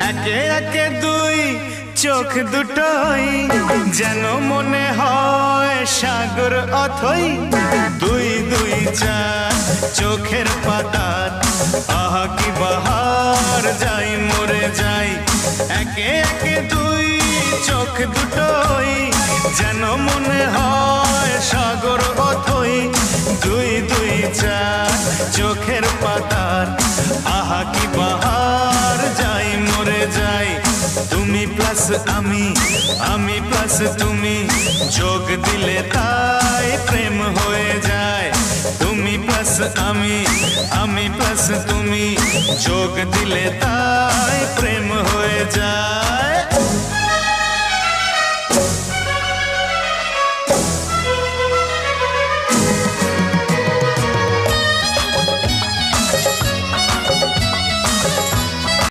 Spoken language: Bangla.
একে একে দুই চোখ দুটোই যেন মনে হয় সাগর অথই। দুই দুই চার চোখের পাতার আহা কি বাহার, যাই মরে যাই। একে একে দুই চোখ দুটোই যেন মনে হয় সাগর অথই। দুই দুই চার চোখের পাতার আহা কি বাহার, যাই মরে যাই। তুমি প্লাস আমি, আমি প্লাস তুমি, যোগ দিলে তাই প্রেম হয়ে যায়। তুমি প্লাস আমি, আমি প্লাস তুমি, যোগ দিলে তাই প্রেম হয়ে যায়।